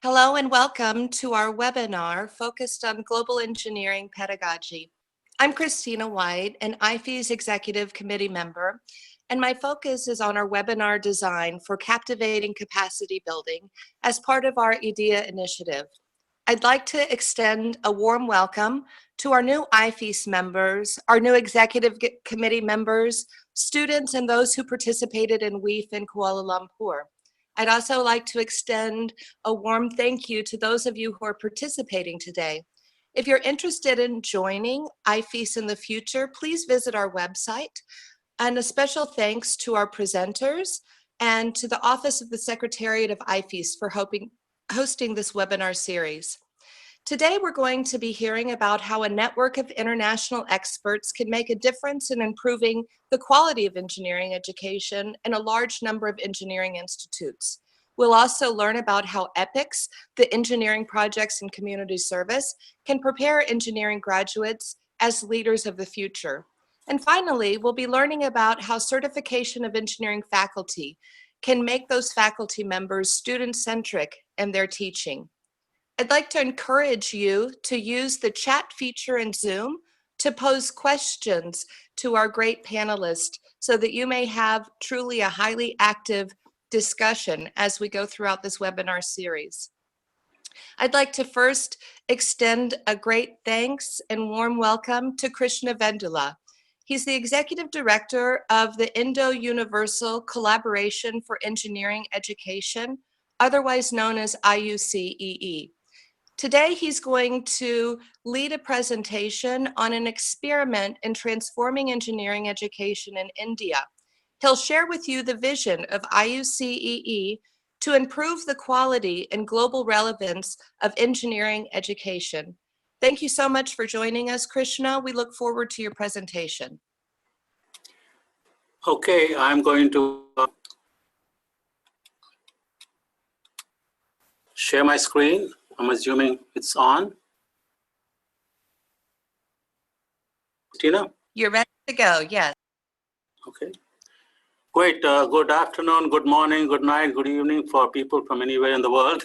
Hello and welcome to our webinar focused on global engineering pedagogy. I'm Christina White, an IVC Executive Committee member, and my focus is on our webinar design for captivating capacity building as part of our IDEA initiative. I'd like to extend a warm welcome to our new IVC members, our new Executive Committee members, students, and those who participated in WEEF in Kuala Lumpur. I'd also like to extend a warm thank you to those of you who are participating today. If you're interested in joining IVC in the future, please visit our website. And a special thanks to our presenters and to the Office of the Secretariat of IVC for hosting this webinar series. Today, we're going to be hearing about how a network of international experts can make a difference in improving the quality of engineering education in a large number of engineering institutes. We'll also learn about how EPICS, the Engineering Projects and Community Service, can prepare engineering graduates as leaders of the future. And finally, we'll be learning about how certification of engineering faculty can make those faculty members student-centric in their teaching. I'd like to encourage you to use the chat feature in Zoom to pose questions to our great panelists so that you may have truly a highly active discussion as we go throughout this webinar series. I'd like to first extend a great thanks and warm welcome to Krishna Vendula. He's the Executive Director of the Indo-Universal Collaboration for Engineering Education, otherwise known as IUCEE. Today, he's going to lead a presentation on an experiment in transforming engineering education in India. He'll share with you the vision of IUCEE to improve the quality and global relevance of engineering education. Thank you so much for joining us, Krishna. We look forward to your presentation. Okay, I'm going to share my screen. I'm assuming it's on. Tina? You're ready to go, yes. Okay. Great. Good afternoon, good morning, good night, good evening for people from anywhere in the world.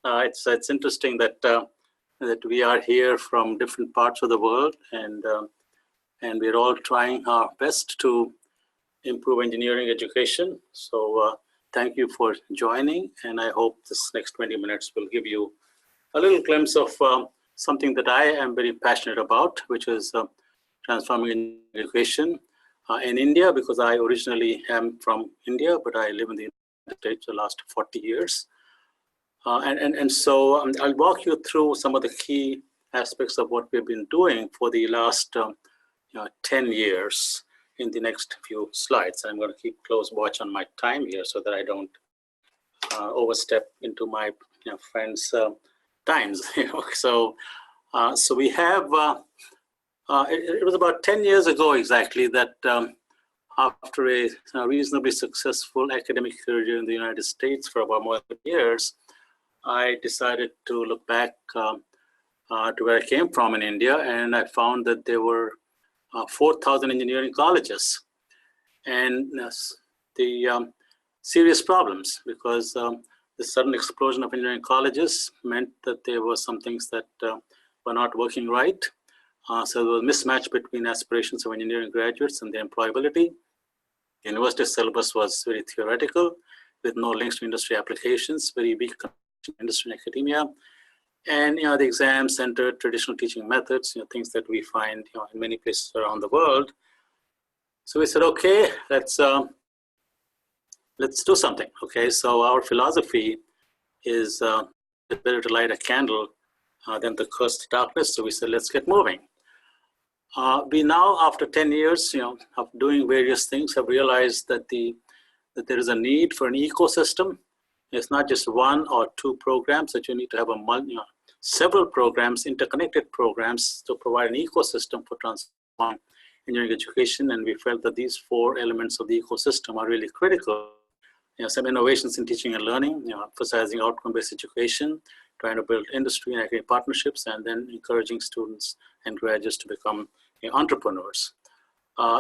It's interesting that that we are here from different parts of the world, and we're all trying our best to improve engineering education. So thank you for joining, and I hope this next 20 minutes will give you a little glimpse of something that I am very passionate about, which is transforming education in India, because I originally am from India, but I live in the United States for the last 40 years. So I'll walk you through some of the key aspects of what we've been doing for the last 10 years in the next few slides. I'm going to keep close watch on my time here so that I don't overstep into my friends' times. So we have. It was about 10 years ago exactly that after a reasonably successful academic career in the United States for about more than 30 years, I decided to look back to where I came from in India, and I found that there were 4,000 engineering colleges, and the serious problems, because the sudden explosion of engineering colleges meant that there were some things that were not working right. So there was a mismatch between aspirations of engineering graduates and their employability. The university syllabus was very theoretical, with no links to industry applications, very weak connection to industry and academia. And the exams entered traditional teaching methods, things that we find in many places around the world. So we said, okay, let's do something. Okay, so our philosophy is it's better to light a candle than to curse the darkness. So we said, let's get moving. We now, after 10 years, of doing various things, have realized that that there is a need for an ecosystem. It's not just one or two programs, that you need to have several programs, interconnected programs, to provide an ecosystem for transforming engineering education. And we felt that these four elements of the ecosystem are really critical. Some innovations in teaching and learning, emphasizing outcome-based education, trying to build industry and academic partnerships, and then encouraging students and graduates to become entrepreneurs.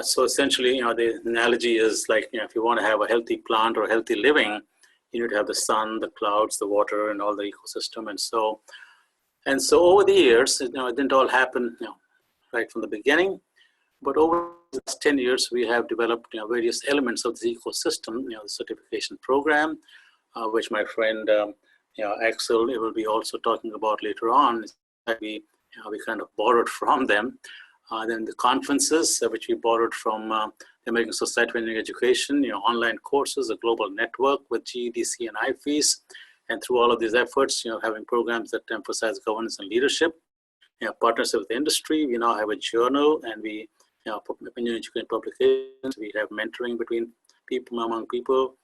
So essentially, the analogy is like, if you want to have a healthy plant or healthy living, you need to have the sun, the clouds, the water, and all the ecosystem. And so over the years, it didn't all happen right from the beginning, but over the last 10 years, we have developed various elements of the ecosystem, the certification program, which my friend Axel will be also talking about later on, that we kind of borrowed from them. Then the conferences, which we borrowed from the American Society for Engineering Education, online courses, a global network with GEDC and IVC. And through all of these efforts, having programs that emphasize governance and leadership, partnership with the industry. We now have a journal, and we, engineering education publications. We have mentoring between people, among people,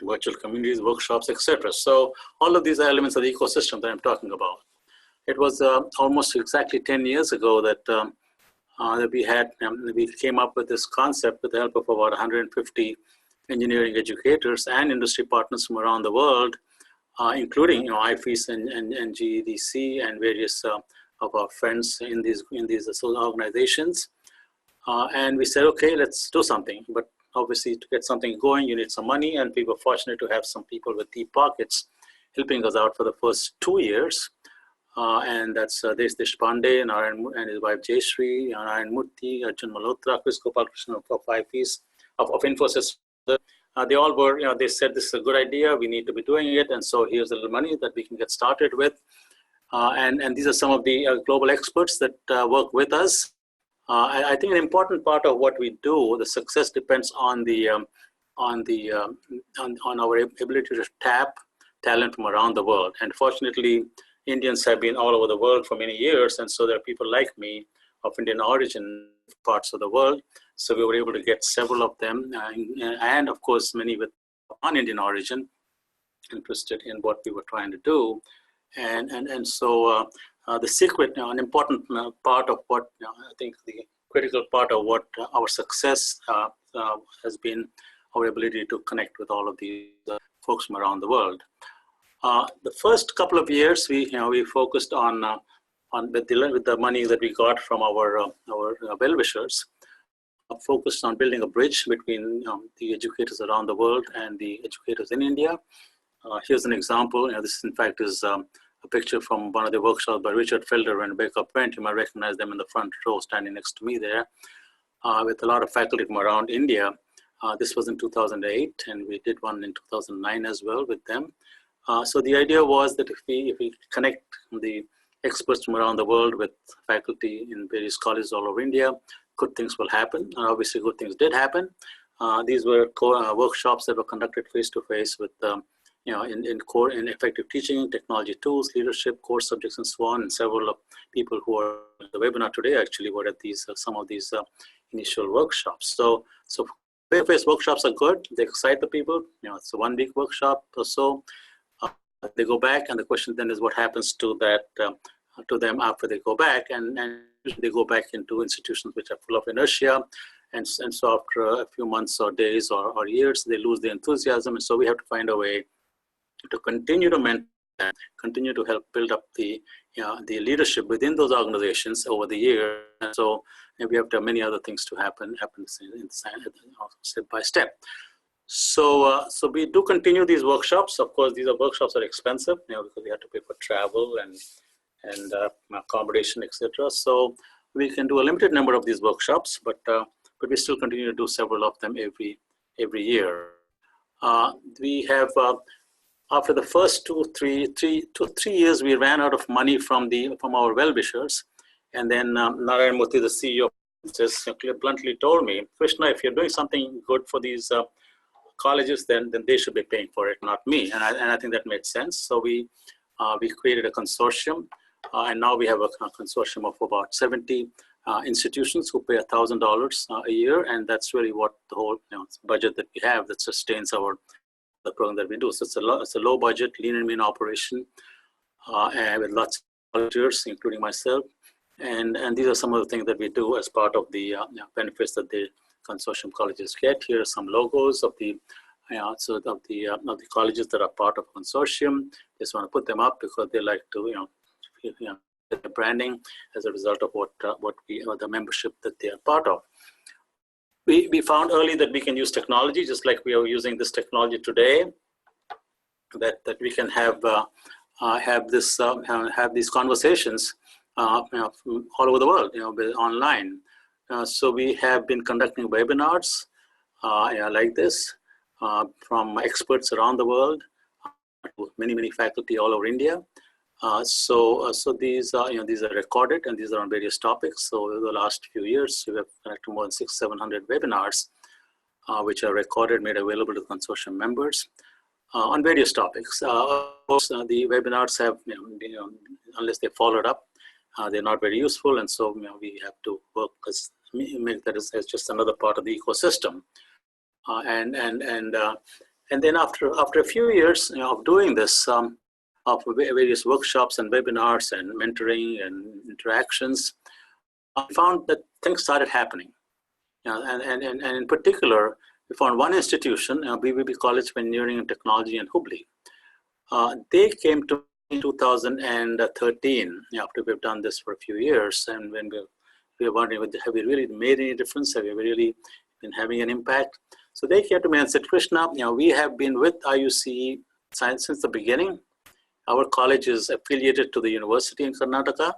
virtual communities, workshops, etc. So all of these are elements of the ecosystem that I'm talking about. It was almost exactly 10 years ago that we came up with this concept with the help of about 150 engineering educators and industry partners from around the world, including IVC and GEDC and various of our friends in these organizations. And we said, okay, let's do something. But obviously, to get something going, you need some money, and we were fortunate to have some people with deep pockets helping us out for the first 2 years. And that's Desh Deshpande and his wife Jayshree, Narayan Murthy, Arjun Malhotra, Chris Gopalakrishnan of IVC, of Infosys. They all were, they said this is a good idea, we need to be doing it, and so here's a little money that we can get started with. And these are some of the global experts that work with us. I think an important part of what we do, the success depends on our ability to tap talent from around the world. And fortunately, Indians have been all over the world for many years, and so there are people like me of Indian origin in parts of the world. So we were able to get several of them, and of course many with non-Indian origin interested in what we were trying to do. And so the secret, an important part of what I think the critical part of what our success has been, our ability to connect with all of these folks from around the world. The first couple of years, we focused on with the money that we got from our well-wishers, focused on building a bridge between the educators around the world and the educators in India. Here's an example. This, in fact, is a picture from one of the workshops by Richard Felder and Rebecca Brent. You might recognize them in the front row, standing next to me there, with a lot of faculty from around India. This was in 2008, and we did one in 2009 as well with them. So the idea was that if we connect the experts from around the world with faculty in various colleges all over India, good things will happen. And obviously, good things did happen. These were workshops that were conducted face-to-face with, in effective teaching, technology tools, leadership, core subjects, and so on. And several people who are at the webinar today actually were at these some of these initial workshops. So face-to-face workshops are good. They excite the people. It's a one-week workshop or so. They go back, and the question then is what happens to that to them after they go back, and they go back into institutions which are full of inertia, and so after a few months or days or years, they lose the enthusiasm, and so we have to find a way to continue to mentor, continue to help build up the leadership within those organizations over the years. And so we have to have many other things to happen step by step. So we do continue these workshops. Of course, these workshops are expensive, because we have to pay for travel and accommodation, etc. So we can do a limited number of these workshops, but we still continue to do several of them every year. We have after the first 2-3 years, we ran out of money from our well-wishers, and then Narayan Murthy, the CEO, bluntly told me, Krishna, if you're doing something good for these colleges, then they should be paying for it, not me. And I think that made sense. So we created a consortium, and now we have a consortium of about 70 institutions who pay $1,000 a year, and that's really what the whole budget that we have that sustains the program that we do. So it's a low budget, lean and mean operation, and with lots of volunteers, including myself. And these are some of the things that we do as part of the benefits that the consortium colleges get. Here are some logos of the colleges that are part of the consortium. Just want to put them up because they like to get the branding as a result of the membership that they are part of. We found early that we can use technology just like we are using this technology today. that we can have these conversations all over the world, online. So we have been conducting webinars like this from experts around the world, many faculty all over India. So these are recorded, and these are on various topics. So over the last few years, we have conducted more than 600-700 webinars, which are recorded, made available to consortium members on various topics. Of course, the webinars have, unless they're followed up, they're not very useful, and so we have to work make that as just another part of the ecosystem. And then after a few years of doing this, of various workshops and webinars and mentoring and interactions, I found that things started happening. And in particular, we found one institution, BBB College of Engineering and Technology in Hubli. They came to me in 2013, after we've done this for a few years, and when we were wondering, have we really made any difference? Have we really been having an impact? So they came to me and said, Krishna, we have been with IUCE since the beginning. Our college is affiliated to the university in Karnataka,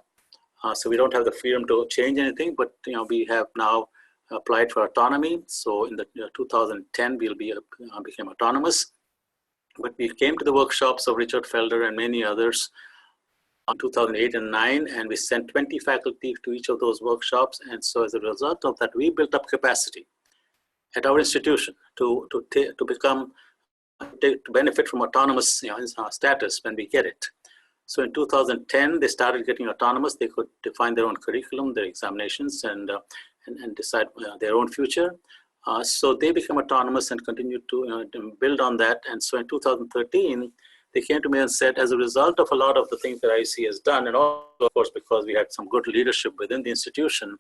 so we don't have the freedom to change anything, but we have now applied for autonomy. So in the 2010, we'll became autonomous. But we came to the workshops of Richard Felder and many others in 2008 and 9, and we sent 20 faculty to each of those workshops. And so as a result of that, we built up capacity at our institution to benefit from autonomous status when we get it. So in 2010, they started getting autonomous. They could define their own curriculum, their examinations, and decide their own future. So they became autonomous and continued to build on that. And so in 2013, they came to me and said, as a result of a lot of the things that IC has done, and also, of course, because we had some good leadership within the institution,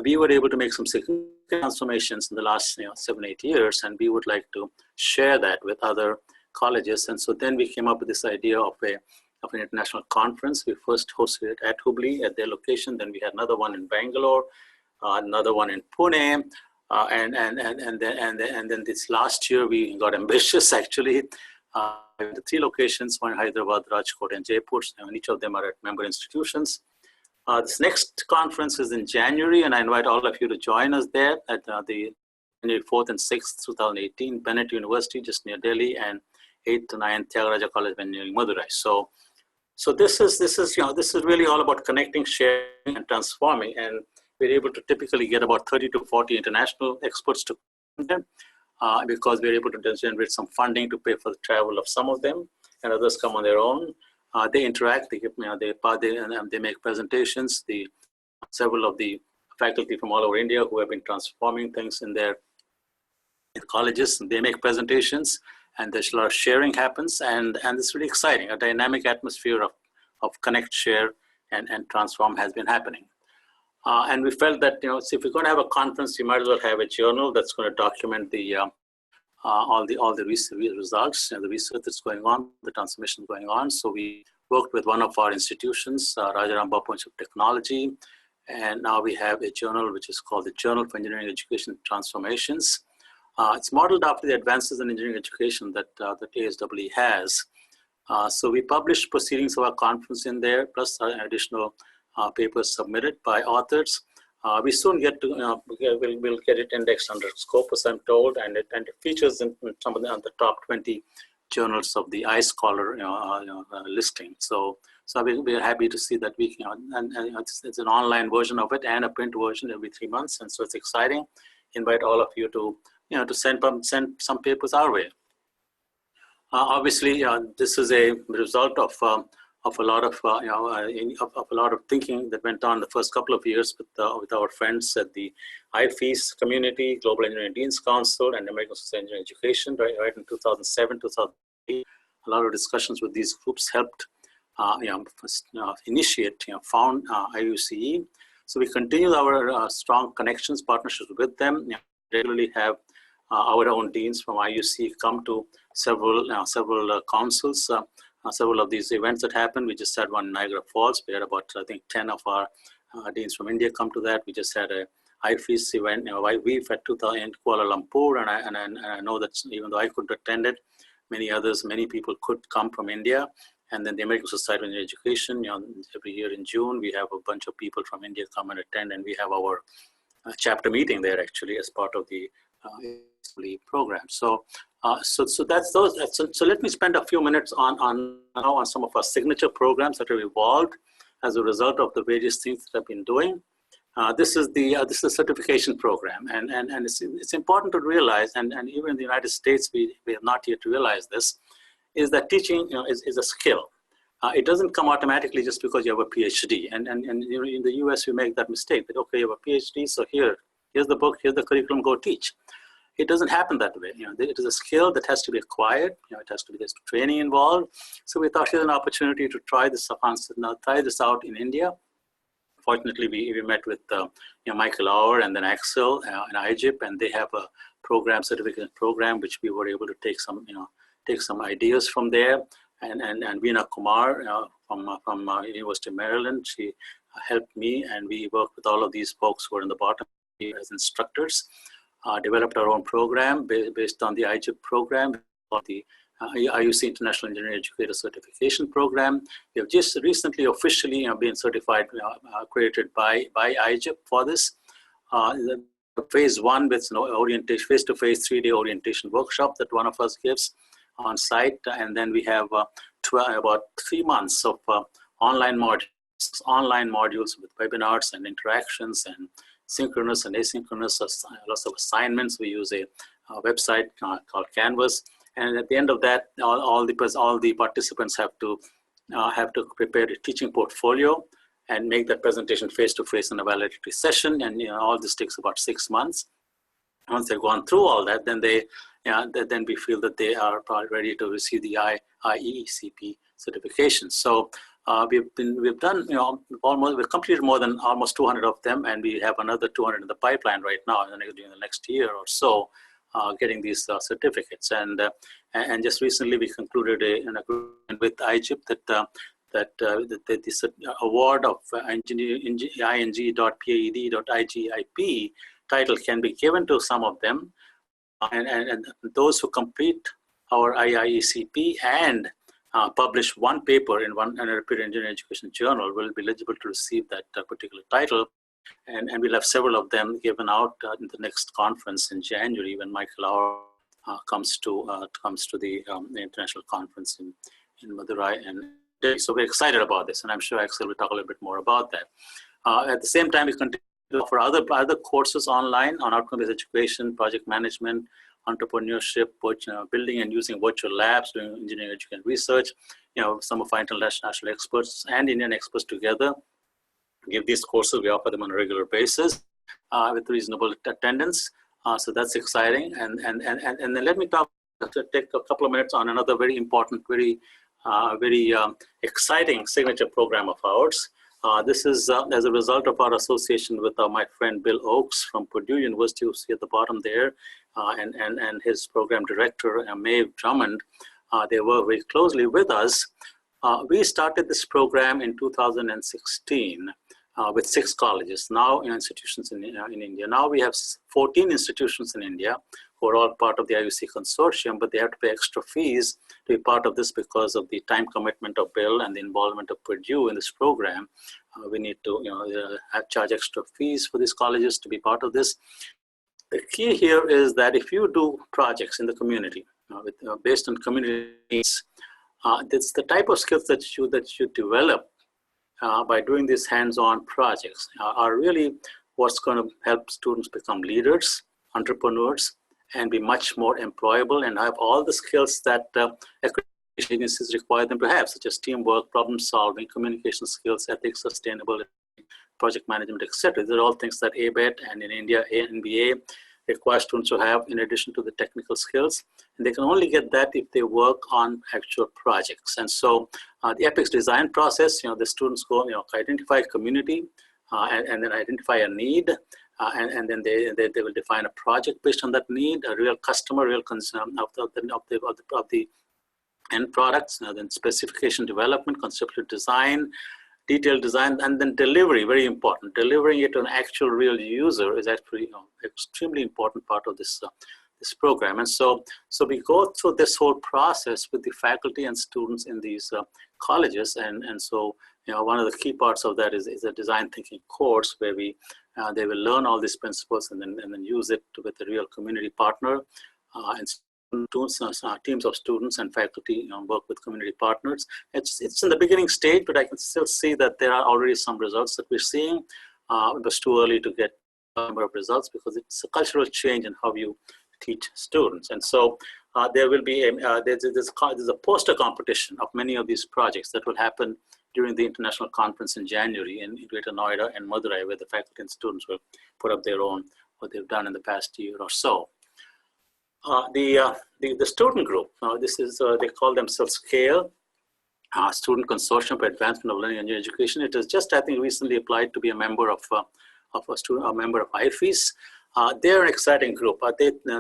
we were able to make some significant transformations in the last 7-8 years, and we would like to share that with other colleges. And so then we came up with this idea of an international conference. We first hosted it at Hubli at their location. Then we had another one in Bangalore, another one in Pune, and then this last year we got ambitious actually. The 3 locations, one in Hyderabad, Rajkot, and Jaipur, and each of them are at member institutions. This next conference is in January, and I invite all of you to join us there at the January 4th and 6th, 2018, Bennett University, just near Delhi, and 8th to 9th, Tyagaraja College of Engineering, Madurai. So this is really all about connecting, sharing, and transforming, and we're able to typically get about 30 to 40 international experts to come there, because we're able to generate some funding to pay for the travel of some of them, and others come on their own. They interact, they make presentations. Several of the faculty from all over India who have been transforming things in their colleges, they make presentations, and there's a lot of sharing happens, and it's really exciting. A dynamic atmosphere of connect, share, and transform has been happening. And we felt that if we're going to have a conference, you might as well have a journal that's going to document all the results and the research that's going on, the transformation going on. So we worked with one of our institutions, Rajaram Bapu Institute of Technology, and now we have a journal which is called the Journal for Engineering Education Transformations. It's modeled after the advances in engineering education that ASWE has. So we published proceedings of our conference in there, plus additional papers submitted by authors. We soon get to, we'll get it indexed under Scopus, I'm told, and it features in some of the top 20 journals of the iScholar listing. So we're happy to see that we, and it's an online version of it and a print version every 3 months, and so it's exciting. Invite all of you to send some papers our way. Obviously, this is a result of a lot of thinking that went on the first couple of years with our friends at the IVC community, Global Engineering Deans Council, and American Society of Engineering Education, right in 2007, 2008. A lot of discussions with these groups helped initiate, found IUCE. So we continue our strong connections, partnerships with them. Regularly have our own deans from IUCE come to several councils. Several of these events that happened. We just had one in Niagara Falls. We had about, I think, 10 of our deans from India come to that. We just had a IFES event, we've had 2000 in Kuala Lumpur, and I know that even though I couldn't attend it, many others. Many people could come from India. And then the American Society of Education, every year in June, we have a bunch of people from India come and attend, and we have our chapter meeting there actually as part of the program. So that's those. So let me spend a few minutes on some of our signature programs that have evolved as a result of the various things that I've been doing. This is the certification program, and it's important to realize, and even in the United States we have not yet realized this, is that teaching is a skill. It doesn't come automatically just because you have a PhD. And in the US we make that mistake that, okay, you have a PhD, so here's the book, here's the curriculum, go teach. It doesn't happen that way. It is a skill that has to be acquired. It has to be, there's training involved. So we thought here's an opportunity to try this out in India. Fortunately, we met with Michael Auer and then Axel and IGIP, and they have a program, certificate program, which we were able to take some ideas from there. And Veena Kumar from University of Maryland, she helped me, and we worked with all of these folks who are in the bottom as instructors. Developed our own program based on the IGIP program, or the IUC International Engineering Educator Certification Program. We have just recently officially been certified, accredited by IGIP for this. The phase one with orientation, face-to-face 3-day orientation workshop that one of us gives on site, and then we have about 3 months of online modules with webinars and interactions and synchronous and asynchronous, lots of assignments. We use a website called Canvas, and at the end of that, all the participants have to prepare a teaching portfolio and make that presentation face-to-face in a valedictory session, and all this takes about 6 months. Once they've gone through all that, then then we feel that they are probably ready to receive the IECP certification. So we've completed more than almost 200 of them, and we have another 200 in the pipeline right now during the next year or so, getting these certificates. And just recently we concluded an agreement with IGIP that this award of ing.paed.igip title can be given to some of them, and those who complete our IIECP and publish one paper in one reputed engineering education journal will be eligible to receive that particular title. And we'll have several of them given out in the next conference in January when Michael Auer comes to the international conference in Madurai and Delhi. So we're excited about this, and I'm sure Axel will talk a little bit more about that. At the same time, we continue to offer other courses online on outcome-based education, project management, entrepreneurship, building and using virtual labs, doing engineering education research. Some of our international experts and Indian experts together give these courses. We offer them on a regular basis with reasonable attendance. So that's exciting. And then let me take a couple of minutes on another very important, very exciting signature program of ours. This is as a result of our association with my friend Bill Oakes from Purdue University, who's at the bottom there, and his program director, Maeve Drummond. They work very closely with us. We started this program in 2016 with 6 colleges, now institutions in India. Now we have 14 institutions in India who are all part of the IVC Consortium, but they have to pay extra fees to be part of this because of the time commitment of Bill and the involvement of Purdue in this program. We need to charge extra fees for these colleges to be part of this. The key here is that if you do projects in the community based on community needs, it's the type of skills that you develop by doing these hands-on projects are really what's going to help students become leaders, entrepreneurs, and be much more employable and have all the skills that accreditation agencies require them to have, such as teamwork, problem solving, communication skills, ethics, sustainability, project management, etc. These are all things that ABET and in India, NBA require students to have in addition to the technical skills. And they can only get that if they work on actual projects. And so the EPICS design process, the students go, identify a community and then identify a need. And then they will define a project based on that need, a real customer, real concern of the end products, then specification development, conceptual design, detailed design, and then delivery, very important. Delivering it to an actual real user is actually extremely important part of this this program. And so we go through this whole process with the faculty and students in these colleges. And so, one of the key parts of that is a design thinking course where they will learn all these principles and then use it with a real community partner. And teams of students and faculty work with community partners. It's in the beginning stage, but I can still see that there are already some results that we're seeing. It was too early to get a number of results because it's a cultural change in how you teach students. And so there will be there's a poster competition of many of these projects that will happen during the international conference in January in Greater Noida and Madurai, where the faculty and students will put up their own, what they've done in the past year or so. The student group, this is, they call themselves SCALE, Student Consortium for Advancement of Learning and Education. It has just, I think, recently applied to be a member of a member of IVC. They're an exciting group.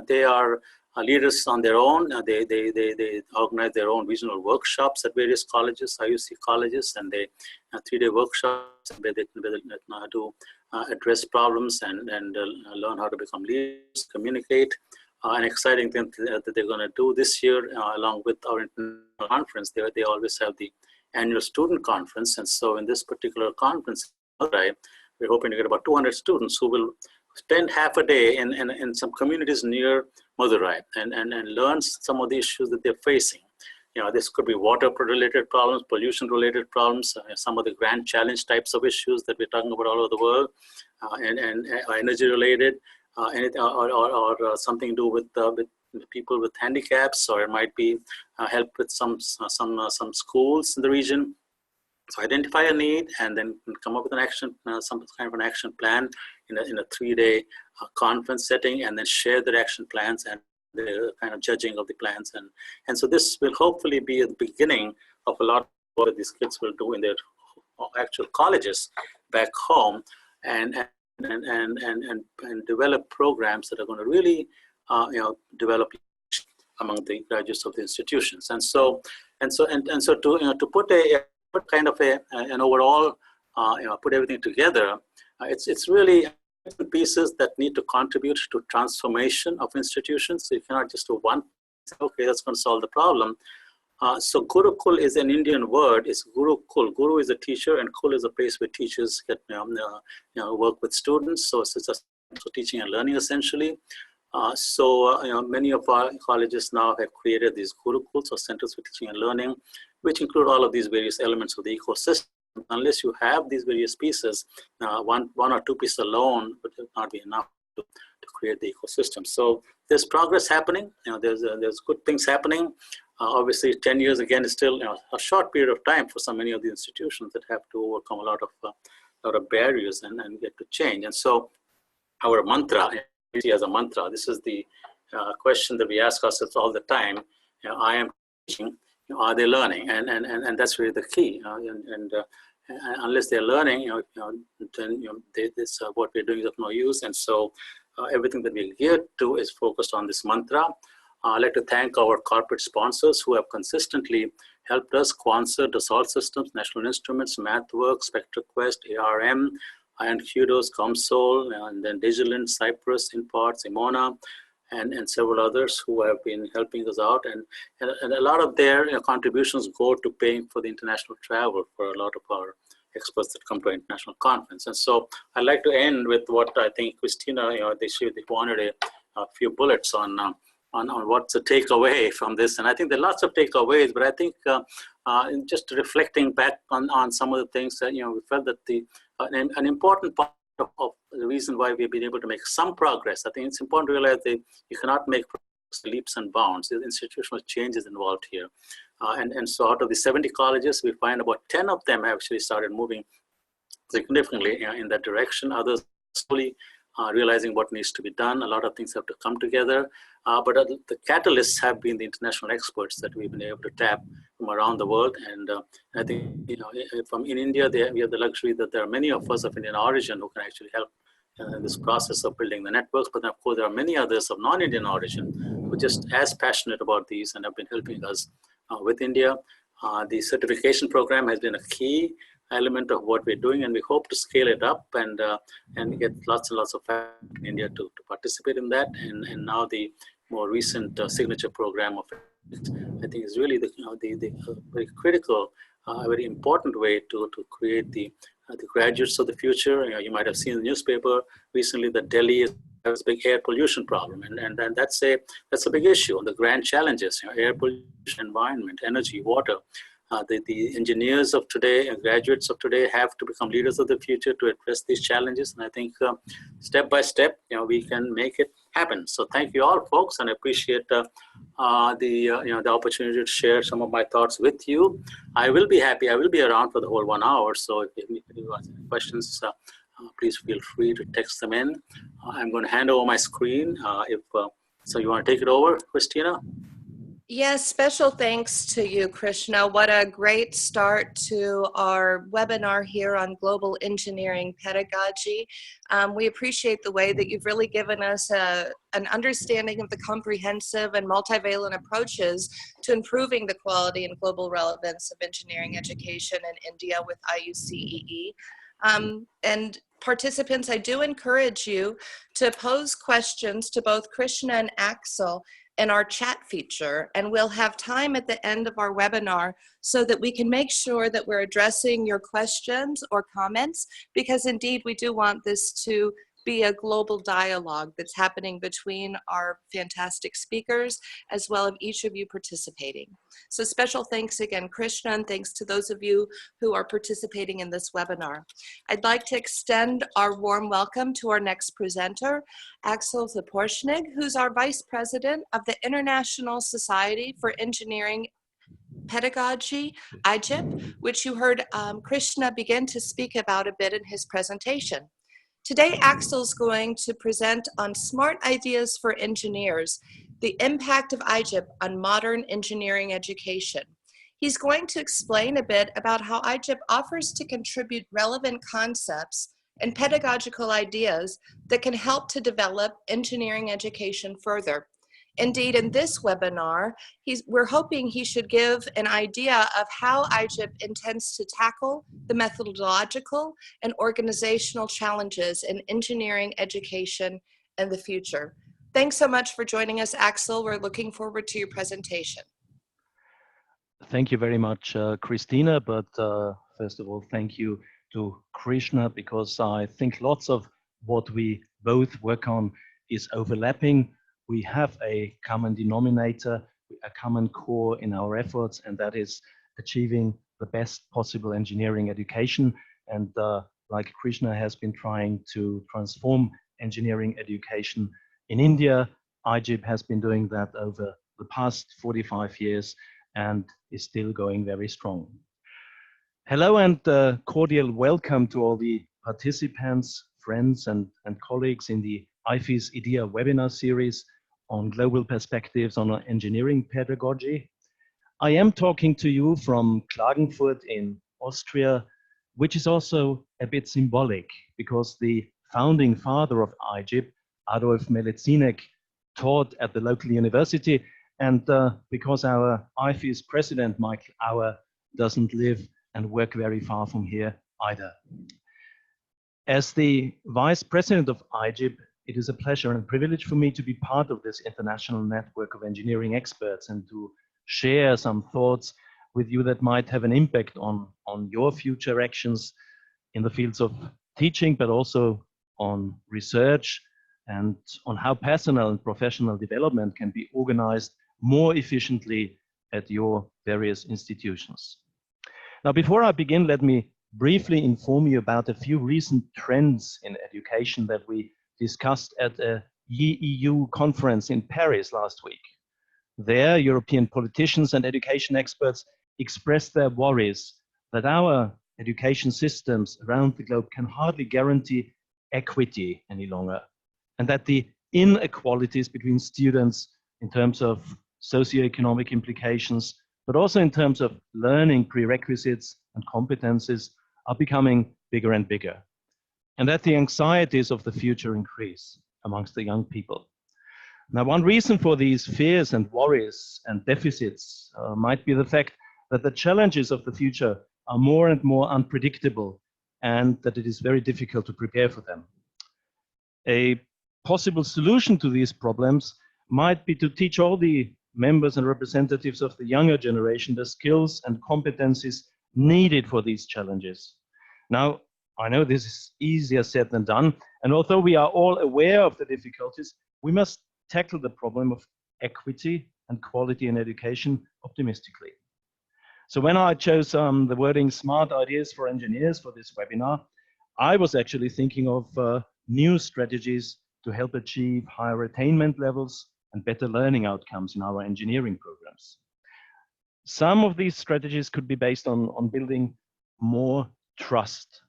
They are leaders on their own. They organize their own regional workshops at various colleges, IVC colleges, and they 3-day workshops where they do address problems and learn how to become leaders, communicate. An exciting thing that they're going to do this year, along with our international conference, they always have the annual student conference. And so in this particular conference, we're hoping to get about 200 students who will spend half a day in some communities near Madurai and learn some of the issues that they're facing. This could be water-related problems, pollution-related problems, some of the grand challenge types of issues that we're talking about all over the world, and energy-related. Or something to do with people with handicaps, or it might be help with some schools in the region. So identify a need and then come up with an action, some kind of an action plan in a 3-day conference setting, and then share their action plans and the kind of judging of the plans. And so this will hopefully be the beginning of a lot of what these kids will do in their actual colleges back home, and develop programs that are going to really, develop among the graduates of the institutions. And so to put kind of an overall, put everything together, it's really pieces that need to contribute to transformation of institutions. So you cannot just do one, okay, that's going to solve the problem. So Gurukul is an Indian word. It's Gurukul. Guru is a teacher, and Kul is a place where teachers get work with students. So it's just teaching and learning essentially. Many of our colleges now have created these Gurukuls, or centers for teaching and learning, which include all of these various elements of the ecosystem. Unless you have these various pieces, one or two pieces alone would not be enough to create the ecosystem. So there's progress happening. There's good things happening. Obviously, 10 years again is still a short period of time for so many of the institutions that have to overcome a lot of barriers and get to change. And so, our mantra, as a mantra, this is the question that we ask ourselves all the time. I am teaching. Are they learning? And that's really the key. Unless they're learning, then this what we're doing is of no use. And so, everything that we're geared to is focused on this mantra. I'd like to thank our corporate sponsors who have consistently helped us: Quanser, Dassault Systems, National Instruments, MathWorks, SpectraQuest, ARM, Iron Kudos, ComSol, and then Digilent, Cypress, Inparts, Imona, and several others who have been helping us out. And a lot of their contributions go to paying for the international travel for a lot of our experts that come to our international conference. And so I'd like to end with what I think Christina, they wanted a few bullets on what's the takeaway from this. And I think there are lots of takeaways, but I think just reflecting back on some of the things that, we felt that an important part of the reason why we've been able to make some progress, I think it's important to realize that you cannot make leaps and bounds. There's institutional changes involved here. And so out of the 70 colleges, we find about 10 of them have actually started moving significantly in that direction. Others slowly realizing what needs to be done. A lot of things have to come together. But the catalysts have been the international experts that we've been able to tap from around the world. And I think, from in India, we have the luxury that there are many of us of Indian origin who can actually help in this process of building the networks. But of course, there are many others of non-Indian origin who are just as passionate about these and have been helping us with India. The certification program has been a key element of what we're doing, and we hope to scale it up and get lots and lots of in India to participate in that. And now the more recent signature program of it, I think is really the very critical, very important way to create the graduates of the future. You might have seen in the newspaper recently that Delhi has a big air pollution problem, and that's a big issue. And the grand challenges, air pollution, environment, energy, water. The engineers of today and graduates of today have to become leaders of the future to address these challenges. And I think step by step, we can make it happen. So thank you all, folks, and I appreciate the opportunity to share some of my thoughts with you. I will be happy. I will be around for the whole 1 hour. So if you have any questions, please feel free to text them in. I'm going to hand over my screen. So you want to take it over, Christina? Yes, special thanks to you, Krishna. What a great start to our webinar here on global engineering pedagogy. We appreciate the way that you've really given us an understanding of the comprehensive and multivalent approaches to improving the quality and global relevance of engineering education in India with IUCEE. And participants, I do encourage you to pose questions to both Krishna and Axel in our chat feature, and we'll have time at the end of our webinar so that we can make sure that we're addressing your questions or comments, because indeed we do want this to be a global dialogue that's happening between our fantastic speakers as well as each of you participating. So special thanks again, Krishna, and thanks to those of you who are participating in this webinar. I'd like to extend our warm welcome to our next presenter, Axel Zaporshnig, who's our Vice President of the International Society for Engineering Pedagogy, IGEP, which you heard Krishna begin to speak about a bit in his presentation. Today, Axel's going to present on smart ideas for engineers, the impact of IGEP on modern engineering education. He's going to explain a bit about how IGEP offers to contribute relevant concepts and pedagogical ideas that can help to develop engineering education further. Indeed, in this webinar, we're hoping he should give an idea of how IGEP intends to tackle the methodological and organizational challenges in engineering education in the future. Thanks so much for joining us, Axel. We're looking forward to your presentation. Thank you very much, Christina. But first of all, thank you to Krishna, because I think lots of what we both work on is overlapping. We have a common denominator, a common core in our efforts, and that is achieving the best possible engineering education. And like Krishna has been trying to transform engineering education in India, IGEP has been doing that over the past 45 years and is still going very strong. Hello and cordial welcome to all the participants, friends and colleagues in the IVC IDEA webinar series on global perspectives on engineering pedagogy. I am talking to you from Klagenfurt in Austria, which is also a bit symbolic because the founding father of IGEP, Adolf Melezinek, taught at the local university, and because our IVC president, Michael Auer, doesn't live and work very far from here either. As the vice president of IGEP, it is a pleasure and privilege for me to be part of this international network of engineering experts and to share some thoughts with you that might have an impact on your future actions in the fields of teaching, but also on research and on how personal and professional development can be organized more efficiently at your various institutions. Now, before I begin, let me briefly inform you about a few recent trends in education that we discussed at a EU conference in Paris last week. There, European politicians and education experts expressed their worries that our education systems around the globe can hardly guarantee equity any longer, and that the inequalities between students in terms of socioeconomic implications, but also in terms of learning prerequisites and competences, are becoming bigger and bigger, and that the anxieties of the future increase amongst the young people. Now, one reason for these fears and worries and deficits might be the fact that the challenges of the future are more and more unpredictable and that it is very difficult to prepare for them. A possible solution to these problems might be to teach all the members and representatives of the younger generation the skills and competencies needed for these challenges. Now, I know this is easier said than done, and although we are all aware of the difficulties, we must tackle the problem of equity and quality in education optimistically. So when I chose the wording smart ideas for engineers for this webinar, I was actually thinking of new strategies to help achieve higher attainment levels and better learning outcomes in our engineering programs. Some of these strategies could be based on building more trust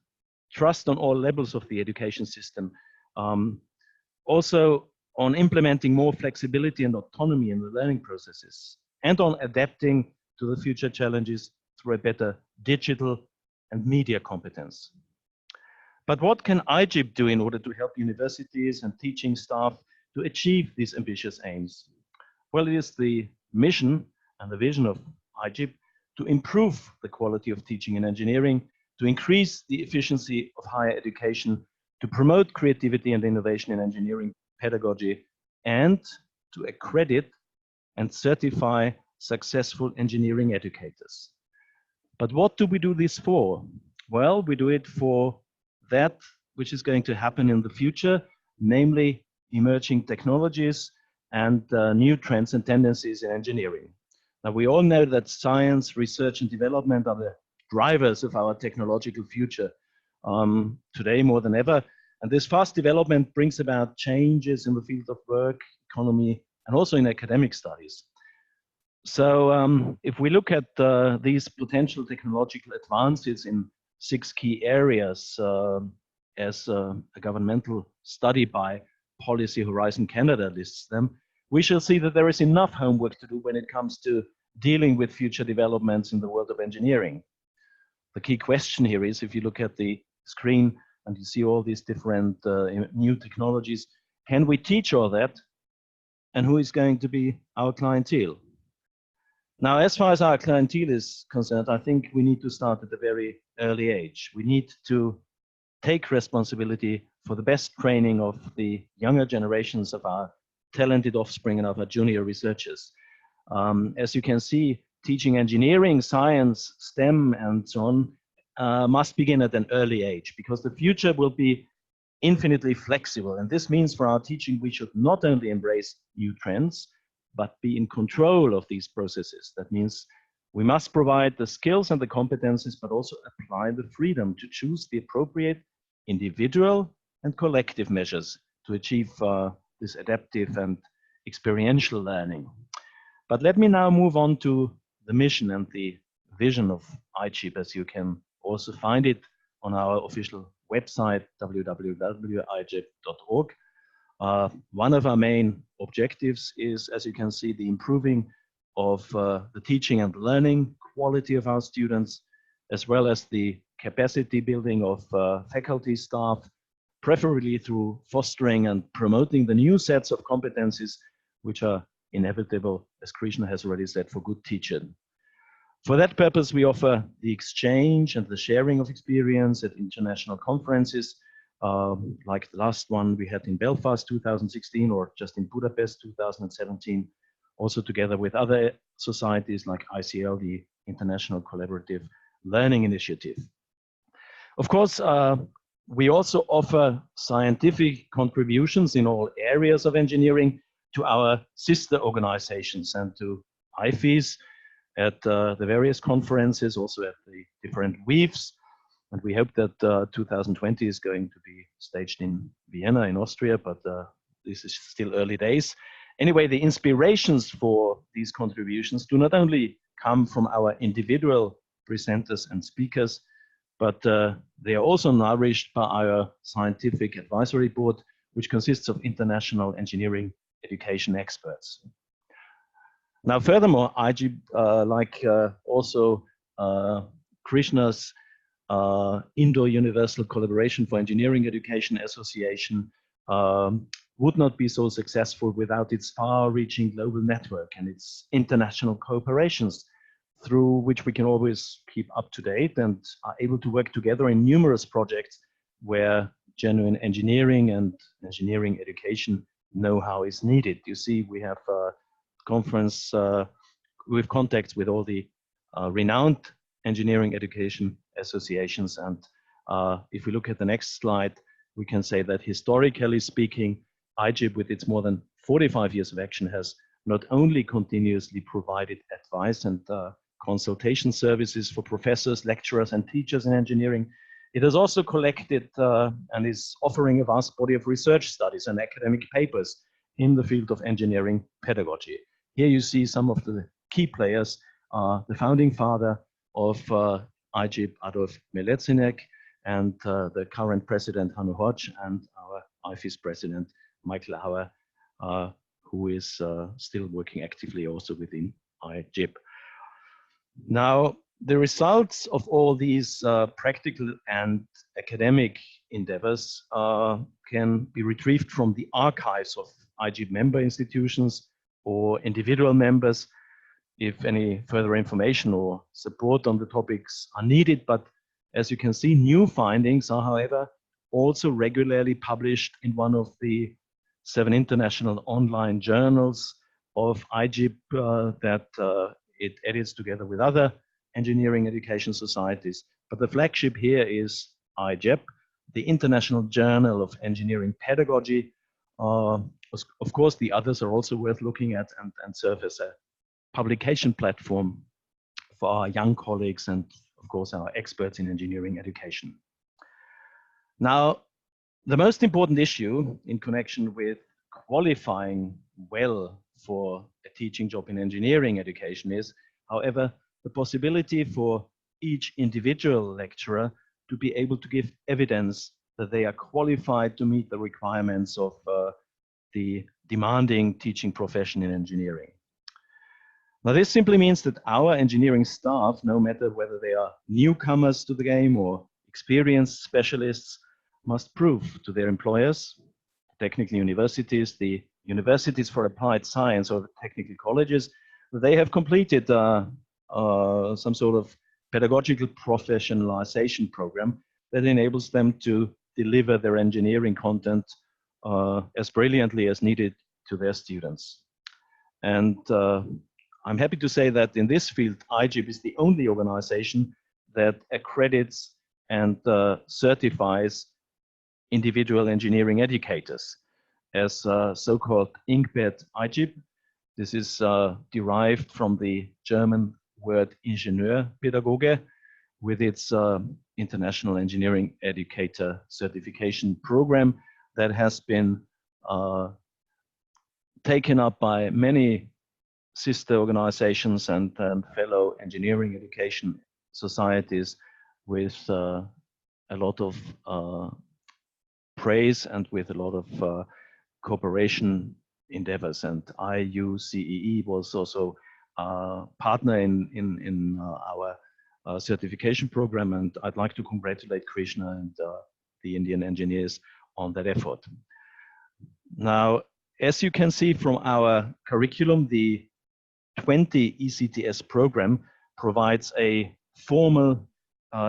on all levels of the education system. Also on implementing more flexibility and autonomy in the learning processes, and on adapting to the future challenges through a better digital and media competence. But what can IGIP do in order to help universities and teaching staff to achieve these ambitious aims? Well, it is the mission and the vision of IGIP to improve the quality of teaching and engineering, to increase the efficiency of higher education, to promote creativity and innovation in engineering pedagogy, and to accredit and certify successful engineering educators. But what do we do this for? Well, we do it for that which is going to happen in the future, namely emerging technologies and new trends and tendencies in engineering. Now, we all know that science, research, and development are the drivers of our technological future today more than ever. And this fast development brings about changes in the field of work, economy, and also in academic studies. So if we look at these potential technological advances in 6 key areas as a governmental study by Policy Horizon Canada lists them, we shall see that there is enough homework to do when it comes to dealing with future developments in the world of engineering. The key question here is, if you look at the screen and you see all these different new technologies, can we teach all that? And who is going to be our clientele? Now, as far as our clientele is concerned, I think we need to start at a very early age. We need to take responsibility for the best training of the younger generations of our talented offspring and of our junior researchers. As you can see, teaching engineering, science, STEM, and so on must begin at an early age, because the future will be infinitely flexible. And this means for our teaching, we should not only embrace new trends, but be in control of these processes. That means we must provide the skills and the competencies, but also apply the freedom to choose the appropriate individual and collective measures to achieve this adaptive and experiential learning. But let me now move on to the mission and the vision of IGIP, as you can also find it on our official website, www.igip.org. One of our main objectives is, as you can see, the improving of the teaching and learning quality of our students, as well as the capacity building of faculty staff, preferably through fostering and promoting the new sets of competencies which are inevitable, as Krishna has already said, for good teaching. For that purpose, we offer the exchange and the sharing of experience at international conferences, like the last one we had in Belfast 2016, or just in Budapest 2017, also together with other societies like ICL, the International Collaborative Learning Initiative. Of course, we also offer scientific contributions in all areas of engineering to our sister organizations and to IVCs at the various conferences, also at the different weaves. And we hope that 2020 is going to be staged in Vienna in Austria, but this is still early days. Anyway, the inspirations for these contributions do not only come from our individual presenters and speakers, but they are also nourished by our scientific advisory board, which consists of international engineering education experts. Now, furthermore, IGIP, like also Krishna's Indo-Universal Collaboration for Engineering Education Association, would not be so successful without its far-reaching global network and its international cooperations, through which we can always keep up to date and are able to work together in numerous projects where genuine engineering and engineering education know-how is needed. You see, we have conference with contacts with all the renowned engineering education associations. And if we look at the next slide, we can say that historically speaking, IGIP, with its more than 45 years of action, has not only continuously provided advice and consultation services for professors, lecturers, and teachers in engineering, it has also collected and is offering a vast body of research studies and academic papers in the field of engineering pedagogy. Here you see some of the key players, the founding father of IGIP, Adolf Melecinek, and the current president, Hanno Hodge, and our IFIS president, Michael Auer, who is still working actively also within IGIP. Now, the results of all these practical and academic endeavors can be retrieved from the archives of IGIP member institutions or individual members if any further information or support on the topics are needed. But as you can see, new findings are, however, also regularly published in one of the 7 international online journals of IGIP that it edits together with other engineering education societies. But the flagship here is IGEP, the International Journal of Engineering Pedagogy. Of course, the others are also worth looking at and serve as a publication platform for our young colleagues and, of course, our experts in engineering education. Now, the most important issue in connection with qualifying well for a teaching job in engineering education is, however, the possibility for each individual lecturer to be able to give evidence that they are qualified to meet the requirements of the demanding teaching profession in engineering. Now, this simply means that our engineering staff, no matter whether they are newcomers to the game or experienced specialists, must prove to their employers, technical universities, the universities for applied science or the technical colleges, that they have completed some sort of pedagogical professionalization program that enables them to deliver their engineering content as brilliantly as needed to their students. And I'm happy to say that in this field, IGIP is the only organization that accredits and certifies individual engineering educators as so-called Inkbed IGIP. This is derived from the German word Ingenieurpädagoge with its International Engineering Educator Certification Program that has been taken up by many sister organizations and fellow engineering education societies with a lot of praise and with a lot of cooperation endeavors. And IUCEE was also a partner in our certification program, and I'd like to congratulate Krishna and the Indian engineers on that effort. Now, as you can see from our curriculum, the 20 ECTS program provides a formal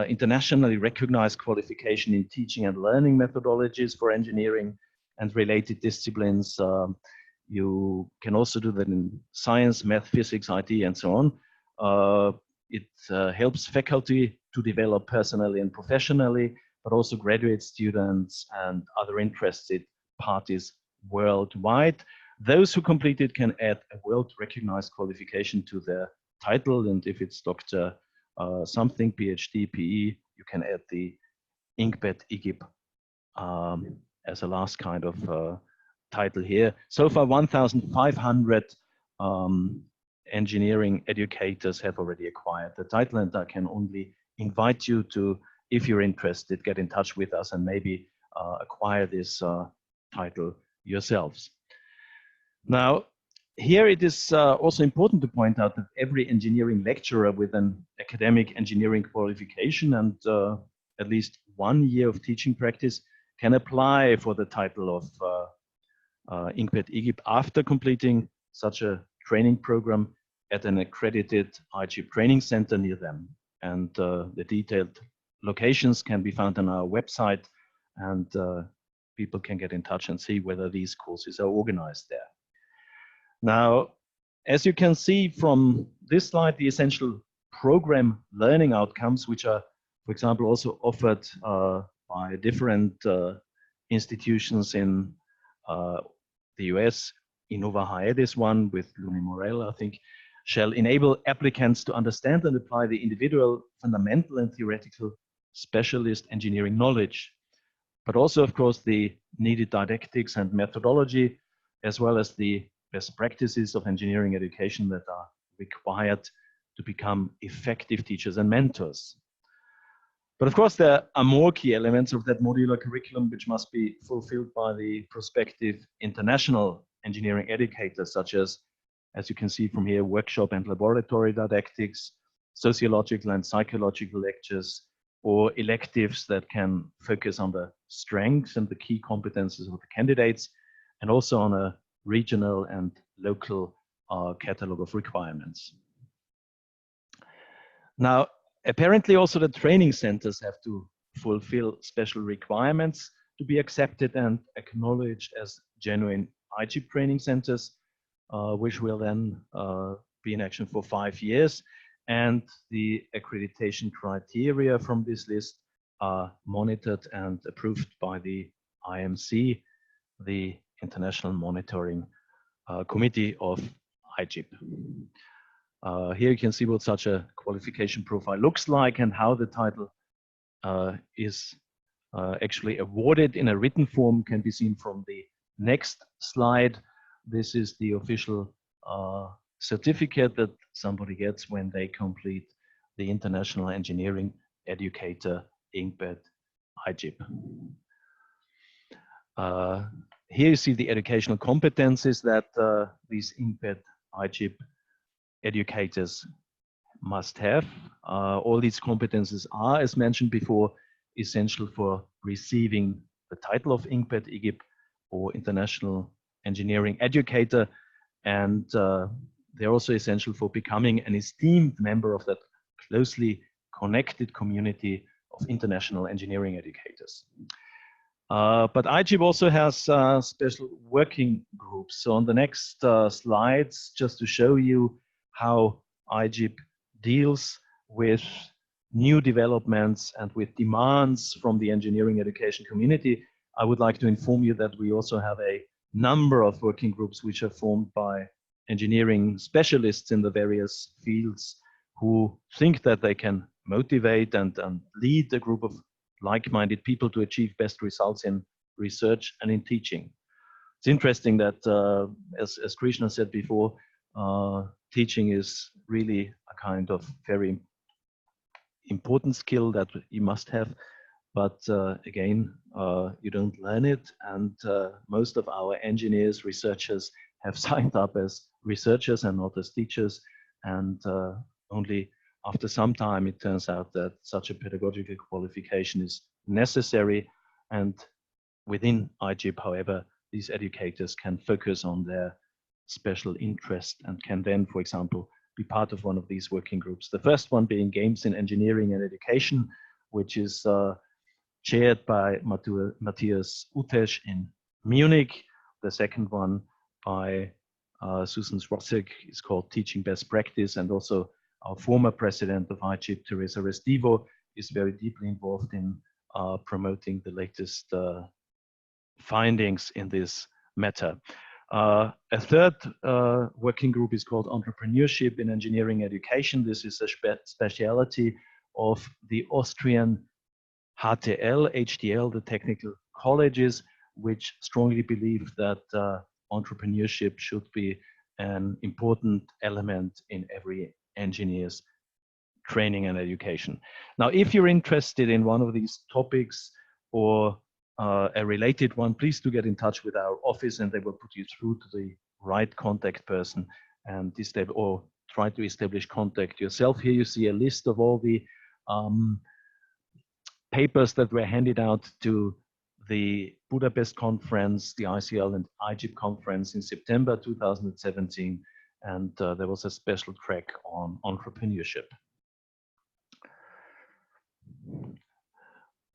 internationally recognized qualification in teaching and learning methodologies for engineering and related disciplines. You can also do that in science, math, physics, IT, and so on. It helps faculty to develop personally and professionally, but also graduate students and other interested parties worldwide. Those who complete it can add a world-recognized qualification to their title, and if it's Dr. Something, PhD, PE, you can add the Inkbed IGIP as a last kind of title here. So far, 1,500 engineering educators have already acquired the title, and I can only invite you to, if you're interested, get in touch with us and maybe acquire this title yourselves. Now, here it is also important to point out that every engineering lecturer with an academic engineering qualification and at least 1 year of teaching practice can apply for the title of Inkbed IGIP after completing such a training program at an accredited IGIP training center near them. And the detailed locations can be found on our website, and people can get in touch and see whether these courses are organized there. Now, as you can see from this slide, the essential program learning outcomes, which are, for example, also offered by different institutions in the US, Innova High, this one with Luni Morel, I think, shall enable applicants to understand and apply the individual fundamental and theoretical specialist engineering knowledge, but also, of course, the needed didactics and methodology, as well as the best practices of engineering education that are required to become effective teachers and mentors. But of course, there are more key elements of that modular curriculum which must be fulfilled by the prospective international engineering educators, such as you can see from here, workshop and laboratory didactics, sociological and psychological lectures, or electives that can focus on the strengths and the key competences of the candidates, and also on a regional and local catalog of requirements. Now, apparently also the training centers have to fulfill special requirements to be accepted and acknowledged as genuine IGP training centers, which will then be in action for 5 years. And the accreditation criteria from this list are monitored and approved by the IMC, the International Monitoring Committee of IGP. Here you can see what such a qualification profile looks like and how the title is actually awarded in a written form can be seen from the next slide. This is the official certificate that somebody gets when they complete the International Engineering Educator INCPED IGP. Here you see the educational competencies that these INCPED IGP educators must have. All these competencies are, as mentioned before, essential for receiving the title of INCPED IGP or International Engineering Educator, and they're also essential for becoming an esteemed member of that closely connected community of international engineering educators. But IGP also has special working groups. So on the next slides, just to show you how IGP deals with new developments and with demands from the engineering education community, I would like to inform you that we also have a number of working groups which are formed by engineering specialists in the various fields who think that they can motivate and lead a group of like-minded people to achieve best results in research and in teaching. It's interesting that, as Krishna said before, teaching is really a kind of very important skill that you must have. But again, you don't learn it, and most of our engineers, researchers have signed up as researchers and not as teachers, and only after some time it turns out that such a pedagogical qualification is necessary. And within IGP, however, these educators can focus on their special interest and can then, for example, be part of one of these working groups. The first one being Games in Engineering and Education, which is chaired by Matthias Utesch in Munich. The second one by Susan Swatzek is called Teaching Best Practice, and also our former president of IGP, Teresa Restivo, is very deeply involved in promoting the latest findings in this matter. A third working group is called Entrepreneurship in Engineering Education. This is a speciality of the Austrian HTL, the technical colleges, which strongly believe that entrepreneurship should be an important element in every engineer's training and education. Now, if you're interested in one of these topics or a related one, please do get in touch with our office and they will put you through to the right contact person and or try to establish contact yourself. Here you see a list of all the papers that were handed out to the Budapest conference, the ICL and IGP conference in September 2017, and there was a special track on entrepreneurship.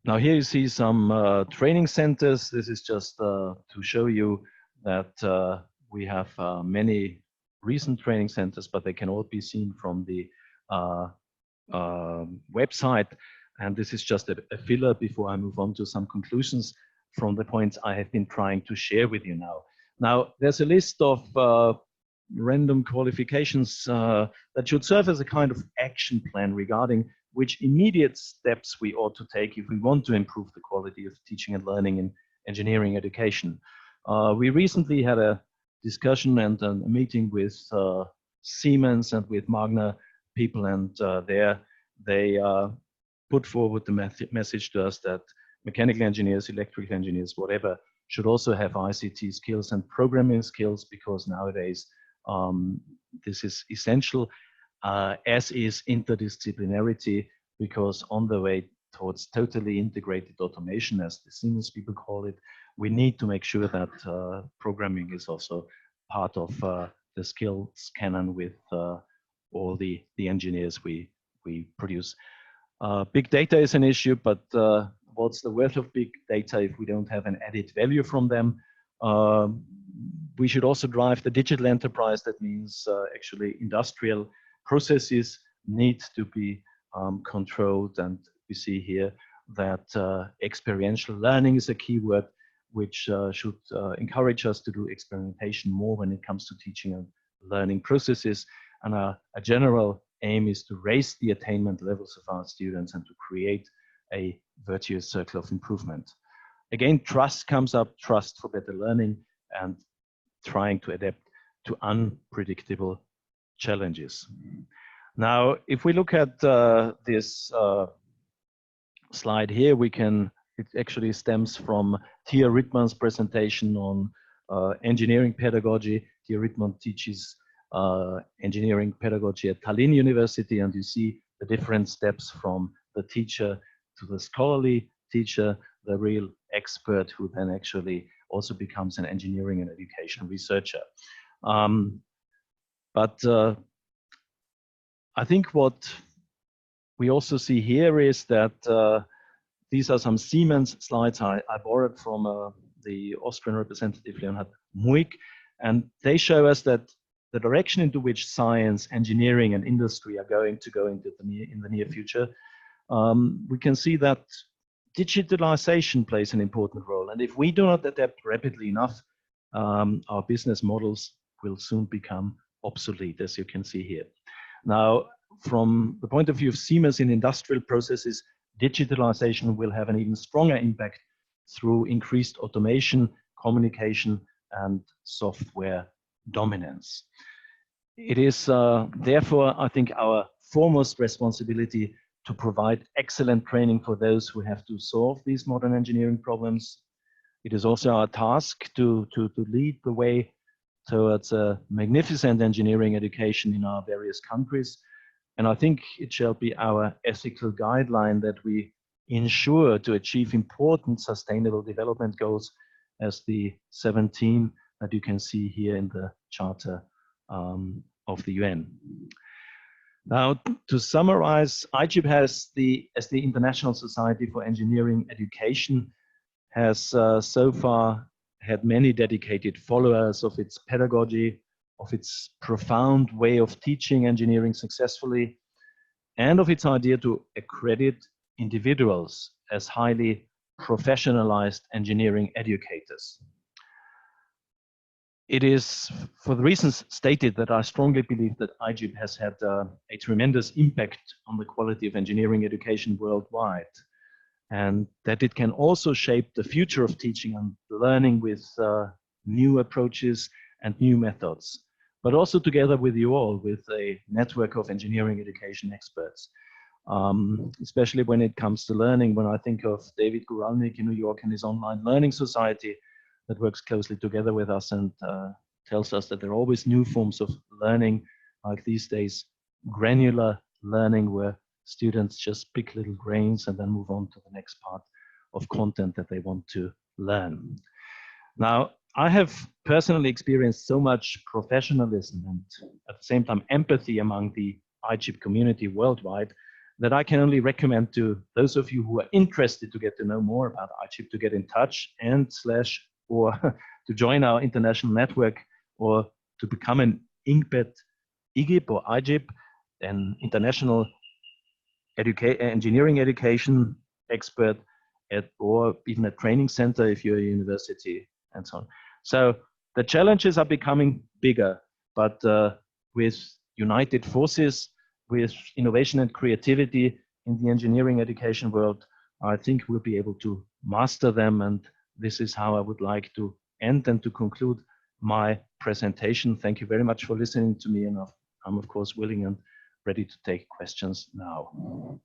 Now here you see some training centers. This is just to show you that we have many recent training centers, but they can all be seen from the website. And this is just a filler before I move on to some conclusions from the points I have been trying to share with you now. Now, there's a list of random qualifications that should serve as a kind of action plan regarding which immediate steps we ought to take if we want to improve the quality of teaching and learning in engineering education. We recently had a discussion and a meeting with Siemens and with Magna people, and there they put forward the message to us that mechanical engineers, electrical engineers, whatever, should also have ICT skills and programming skills, because nowadays this is essential, as is interdisciplinarity, because on the way towards totally integrated automation, as the Siemens people call it, we need to make sure that programming is also part of the skills canon with all the engineers we produce. Big data is an issue, but what's the worth of big data if we don't have an added value from them? We should also drive the digital enterprise. That means actually industrial processes need to be controlled, and we see here that experiential learning is a key word, which should encourage us to do experimentation more when it comes to teaching and learning processes. And a general aim is to raise the attainment levels of our students and to create a virtuous circle of improvement. Again, trust comes up, trust for better learning, and trying to adapt to unpredictable challenges. Now, if we look at this slide here, it actually stems from Tia Rittmann's presentation on engineering pedagogy. Tia Rittmann teaches engineering pedagogy at Tallinn University, and you see the different steps from the teacher to the scholarly teacher, the real expert who then actually also becomes an engineering and education researcher. But I think what we also see here is that these are some Siemens slides I borrowed from the Austrian representative Leonhard Muig, and they show us that the direction into which science, engineering, and industry are going to go into in the near future, we can see that digitalization plays an important role. And if we do not adapt rapidly enough, our business models will soon become obsolete, as you can see here. Now, from the point of view of Siemens in industrial processes, digitalization will have an even stronger impact through increased automation, communication, and software dominance. It is therefore, I think, our foremost responsibility to provide excellent training for those who have to solve these modern engineering problems. It is also our task to lead the way towards a magnificent engineering education in our various countries. And I think it shall be our ethical guideline that we ensure to achieve important sustainable development goals as the 17 that you can see here in the Charter of the UN. Now, to summarize, IGEP has as the International Society for Engineering Education, has so far had many dedicated followers of its pedagogy, of its profound way of teaching engineering successfully, and of its idea to accredit individuals as highly professionalized engineering educators. It is for the reasons stated that I strongly believe that IGEP has had a tremendous impact on the quality of engineering education worldwide, and that it can also shape the future of teaching and learning with new approaches and new methods, but also together with you all, with a network of engineering education experts, especially when it comes to learning. When I think of David Guralnik in New York and his online learning society that works closely together with us and tells us that there are always new forms of learning, like these days, granular learning, where students just pick little grains and then move on to the next part of content that they want to learn. Now, I have personally experienced so much professionalism and at the same time empathy among the IGEP community worldwide, that I can only recommend to those of you who are interested to get to know more about iChip to get in touch and / or to join our international network or to become an INCPED IGIP or IGIP, an international engineering education expert or even a training center if you're a university and so on. So the challenges are becoming bigger, but with united forces, with innovation and creativity in the engineering education world, I think we'll be able to master them. And this is how I would like to end and to conclude my presentation. Thank you very much for listening to me, and I'm of course willing and ready to take questions now.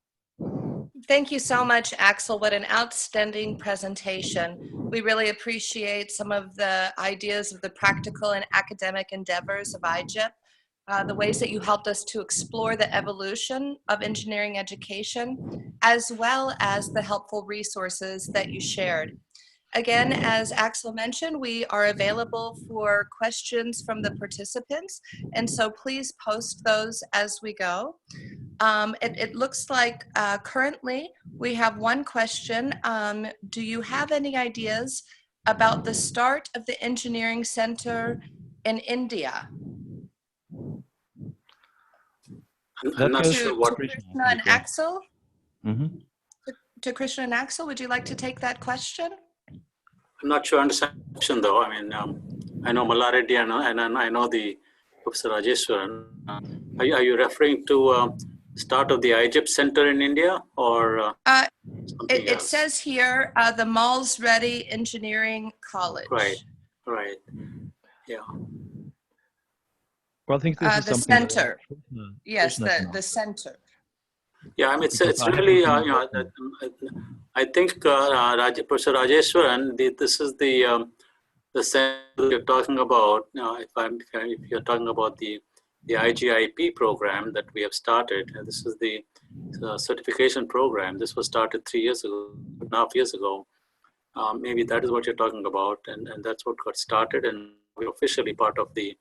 Thank you so much, Axel. What an outstanding presentation. We really appreciate some of the ideas of the practical and academic endeavors of IGIP, the ways that you helped us to explore the evolution of engineering education, as well as the helpful resources that you shared. Again, as Axel mentioned, we are available for questions from the participants, and so please post those as we go. It looks like currently we have one question. Do you have any ideas about the start of the engineering center in India? I'm not sure what. To Krishna and Axel? Mm-hmm. To Krishna and Axel, would you like to take that question? I'm not sure I understand the question though. I mean, I know Malareddy and I know the Professor Rajeswaran. Are you referring to start of the IGIP Center in India or something It else? says here the Malls Ready Engineering College. Right. Yeah. Well, I think this is the something center. Yes, Krishna the center. Yeah, I mean, it's Because I really, haven't you been know, I think Professor Rajeswaran, this is the center you're talking about. If you're talking about the IGIP program that we have started, and this is the certification program. This was started 3.5 years ago. Maybe that is what you're talking about, and that's what got started, and we're officially part of the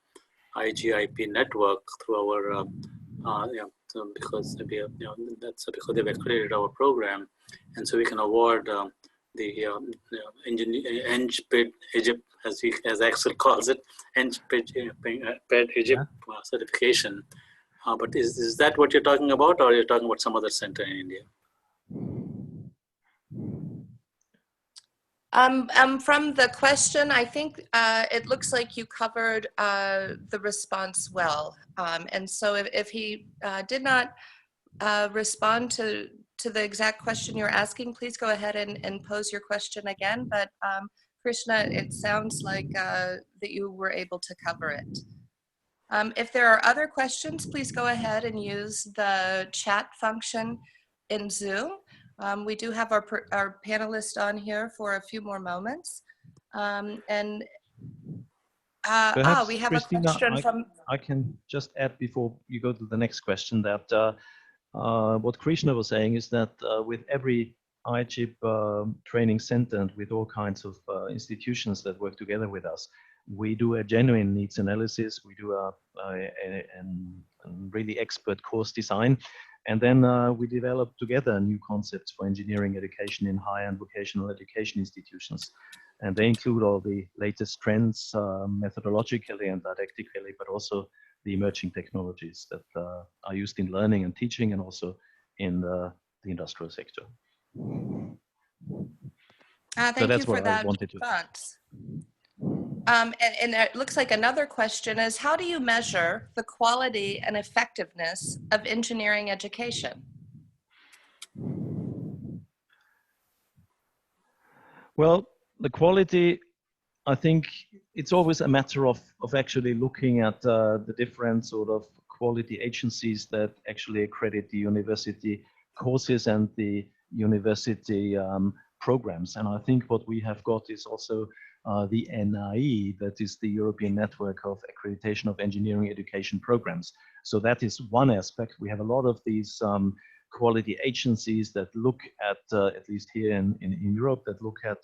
IGIP network through our because we have, that's because they've accredited our program, and so we can award the EngPed Egypt, as Axel calls it, EngPed Egypt certification. But is that what you're talking about, or are you talking about some other center in India? From the question, I think it looks like you covered the response well. And so if he did not respond to the exact question you're asking, please go ahead and pose your question again. But Krishna, it sounds like that you were able to cover it. If there are other questions, please go ahead and use the chat function in Zoom. We do have our panelist on here for a few more moments. We have Christina, a question from... I can just add before you go to the next question that what Krishna was saying is that with every IGIP training center and with all kinds of institutions that work together with us, we do a genuine needs analysis, we do a really expert course design, and then we develop together new concepts for engineering education in higher and vocational education institutions. And they include all the latest trends methodologically and didactically, but also the emerging technologies that are used in learning and teaching and also in the industrial sector. Thank you for that response. And it looks like another question is, how do you measure the quality and effectiveness of engineering education? Well, the quality, I think it's always a matter of actually looking at the different sort of quality agencies that actually accredit the university courses and the university programs. And I think what we have got is also the NIE, that is the European Network of Accreditation of Engineering Education Programs. So that is one aspect. We have a lot of these quality agencies that look at least here in Europe, that look at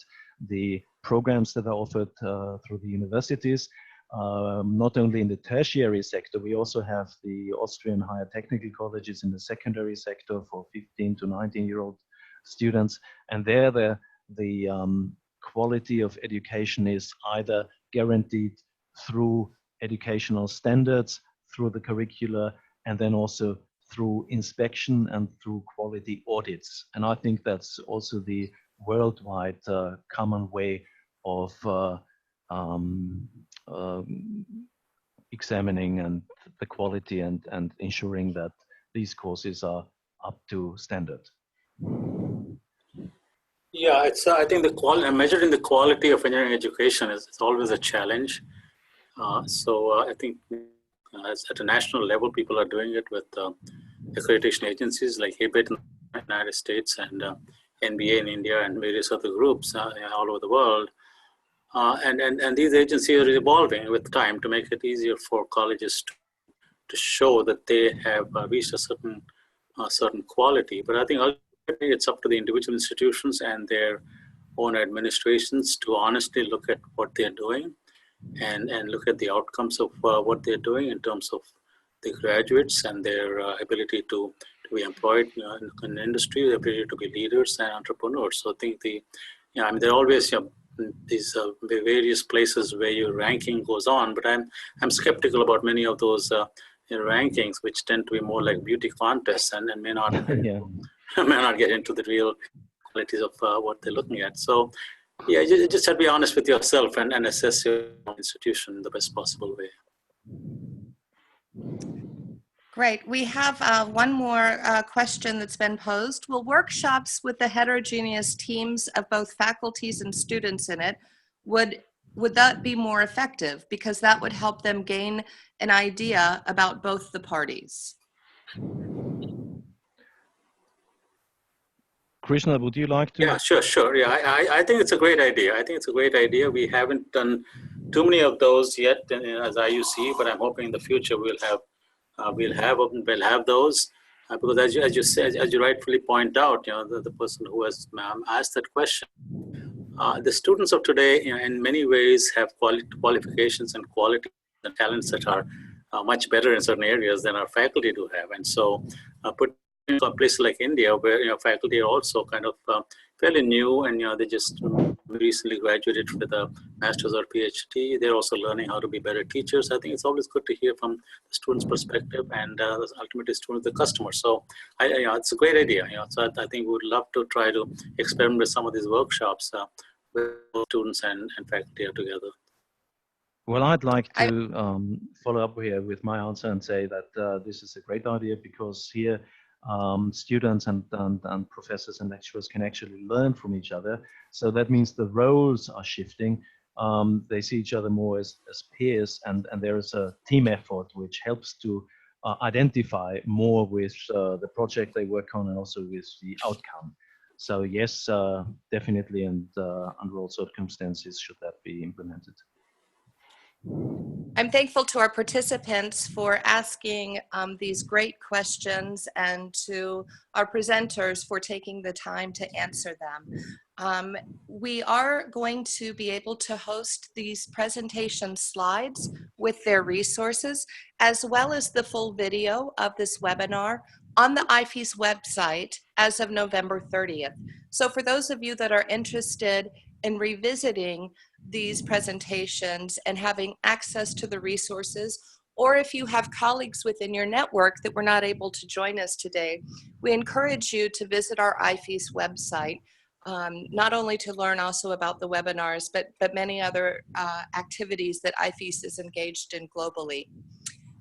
the programs that are offered through the universities. not only in the tertiary sector, we also have the Austrian higher technical colleges in the secondary sector for 15 to 19-year-old students. And there the quality of education is either guaranteed through educational standards, through the curricula, and then also through inspection and through quality audits. And I think that's also the worldwide common way of examining and the quality and ensuring that these courses are up to standard. Yeah, it's I think the quality, measuring the quality of engineering education is always a challenge. I think at a national level, people are doing it with accreditation agencies like HABIT in the United States and NBA in India and various other groups all over the world. And these agencies are evolving with time to make it easier for colleges to show that they have reached a certain quality. But I think ultimately it's up to the individual institutions and their own administrations to honestly look at what they're doing and look at the outcomes of what they're doing in terms of the graduates and their ability to be employed in the industry, the ability to be leaders and entrepreneurs. So I think there are always these various places where your ranking goes on, but I'm skeptical about many of those rankings, which tend to be more like beauty contests and may not Yeah. may not get into the real qualities of what they're looking at. So yeah, you just have to be honest with yourself and assess your institution in the best possible way. Great. We have one more question that's been posed. Will workshops with the heterogeneous teams of both faculties and students in it, would that be more effective? Because that would help them gain an idea about both the parties. Krishna, would you like to? Yeah, sure. Yeah, I think it's a great idea. We haven't done too many of those yet as IUC, but I'm hoping in the future we'll have those because as you rightfully point out, the person who has asked that question, the students of today, in many ways, have qualifications and quality and talents that are much better in certain areas than our faculty do have, and so put in a place like India, where faculty are also kind of fairly new, and they just recently graduated with a master's or PhD. They're also learning how to be better teachers. I think it's always good to hear from the student's perspective and ultimately students, the customer. So it's a great idea. So I think we would love to try to experiment with some of these workshops where students and faculty are together. Well, I'd like to follow up here with my answer and say that this is a great idea because here students and professors and lecturers can actually learn from each other. So that means the roles are shifting. They see each other more as peers, and there is a team effort which helps to identify more with the project they work on and also with the outcome. So yes, definitely, and under all circumstances should that be implemented. I'm thankful to our participants for asking these great questions and to our presenters for taking the time to answer them. We are going to be able to host these presentation slides with their resources, as well as the full video of this webinar on the IVC website as of November 30th. So for those of you that are interested in revisiting these presentations and having access to the resources, or if you have colleagues within your network that were not able to join us today, we encourage you to visit our IVC website, not only to learn also about the webinars, but many other activities that IVC is engaged in globally.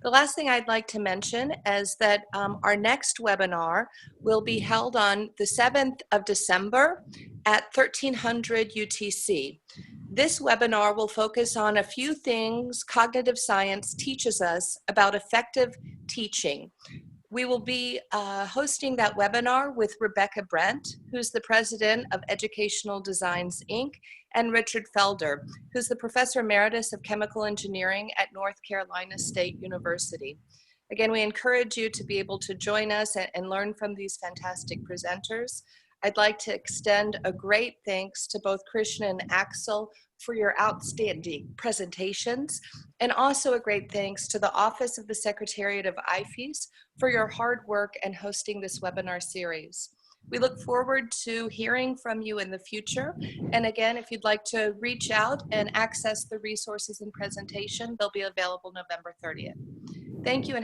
The last thing I'd like to mention is that our next webinar will be held on the 7th of December at 1300 UTC. This webinar will focus on a few things cognitive science teaches us about effective teaching. We will be hosting that webinar with Rebecca Brent, who's the president of Educational Designs, Inc., and Richard Felder, who's the professor emeritus of chemical engineering at North Carolina State University. Again, we encourage you to be able to join us and learn from these fantastic presenters. I'd like to extend a great thanks to both Krishna and Axel for your outstanding presentations, and also a great thanks to the Office of the Secretariat of IFES for your hard work and hosting this webinar series. We look forward to hearing from you in the future. And again, if you'd like to reach out and access the resources and presentation, they'll be available November 30th. Thank you and have